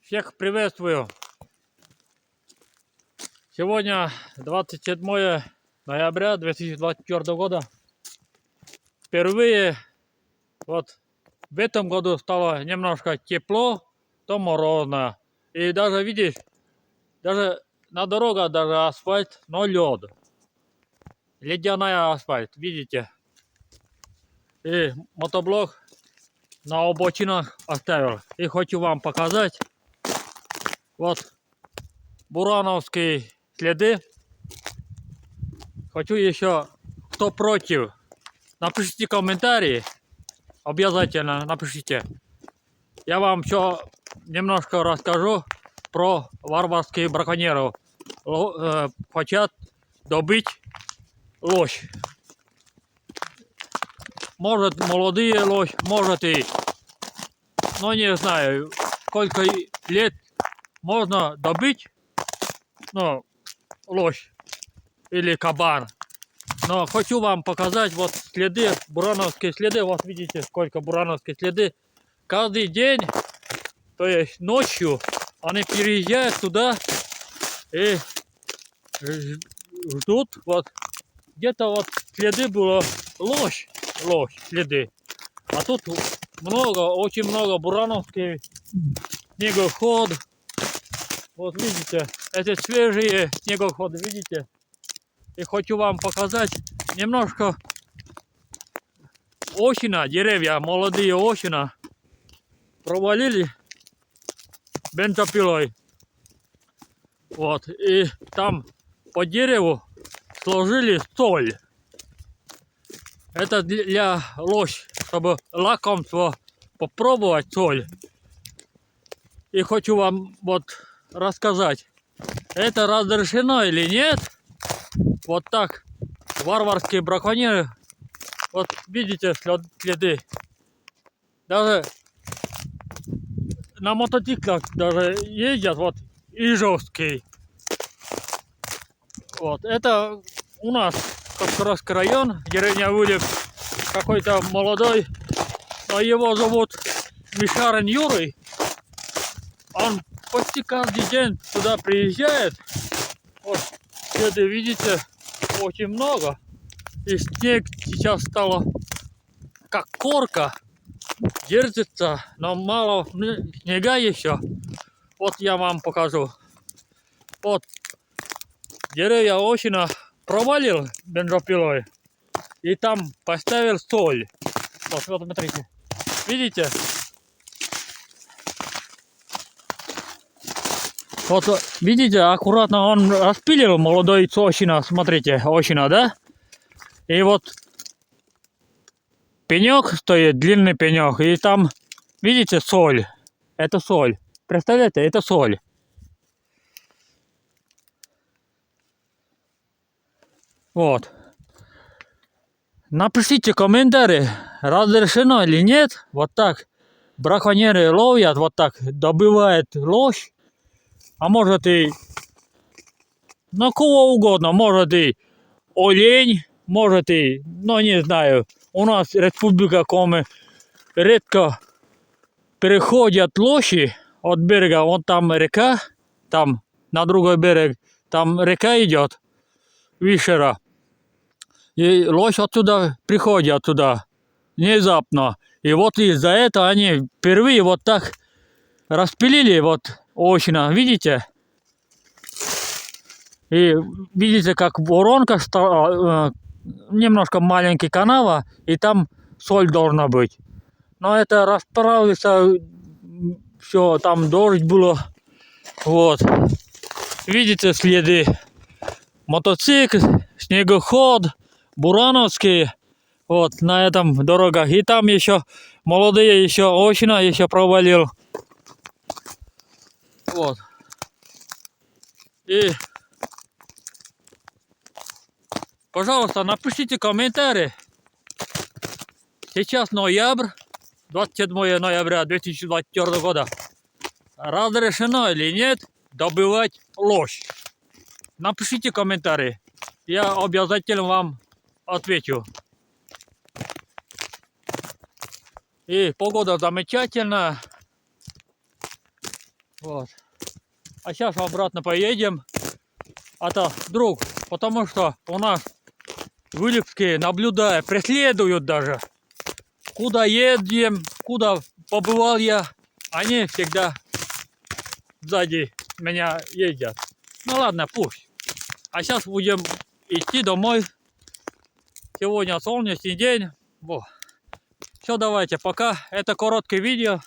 Всех приветствую. Сегодня 27 ноября 2024 года. Впервые вот в этом году стало немножко тепло, то морозно. И даже видишь, даже на дорогах даже асфальт, но лед. Ледяная асфальт, видите? И мотоблок на обочинах оставил. И хочу вам показать. Вот бурановские следы. Хочу еще, кто против, напишите комментарии. Обязательно напишите. Я вам еще немножко расскажу про варварских браконьеров. Хотят добыть лось. Может молодые лось, может и, но не знаю, сколько лет можно добыть, ну, лось или кабан. Но хочу вам показать вот следы, бурановские следы. Вот видите, сколько бурановских следы. Каждый день, то есть ночью, они переезжают туда и ждут. Вот где-то вот следы было лось следы. А тут много, очень много бурановских снегоход. Вот видите, эти свежие снегоходы, видите? И хочу вам показать немножко осина, деревья, молодые осина провалили бензопилой. Вот, и там по дереву сложили соль. Это для лось, чтобы лакомство попробовать соль. И хочу вам вот рассказать, это разрешено или нет. Вот так варварские браконьеры, вот видите следы. Даже на мотоциклах даже ездят, вот Ижевский. Вот это у нас Кавказский район, деревня Вылеп. Какой-то молодой, но его зовут Мишарин Юрий. Он почти каждый день туда приезжает. Вот следы видите, очень много. И снег сейчас стало как корка. Держится, но мало снега еще. Вот я вам покажу. Вот деревья осина провалил бензопилой. И там поставил соль. Вот смотрите. Видите? Вот видите, аккуратно он распилил молодой осина. Смотрите, осина, да? И вот пенек стоит, длинный пенек. И там, видите, соль. Это соль. Представляете, это соль. Вот. Напишите комментарии, разрешено или нет. Вот так браконьеры ловят, вот так добывают лось. А может и на кого угодно. Может и олень, может и, ну не знаю. У нас республика Коми редко переходят лоси от берега. Вон там река, там на другой берег, там река идет, Вишера. И лось оттуда приходит туда внезапно. И вот из-за этого они впервые вот так распилили вот осина, видите? И видите, как воронка стала, немножко маленький канава, и там соль должна быть. Но это расправился, все, там дождь было. Вот. Видите следы? Мотоцикл, снегоход, бурановские. Вот на этом дорогах. И там еще молодые, еще осина еще провалил. Вот. И пожалуйста, напишите комментарии. Сейчас ноябрь, 27 ноября 2024 года. Разрешено или нет добывать лось? Напишите комментарии. Я обязательно вам отвечу. И погода замечательная. Вот. А сейчас обратно поедем. А то вдруг, потому что у нас в Илюпске, наблюдая, преследуют даже. Куда едем, куда побывал я, они всегда сзади меня ездят. Ну ладно, пусть. А сейчас будем идти домой. Сегодня солнечный день. Все, давайте, пока. Это короткое видео.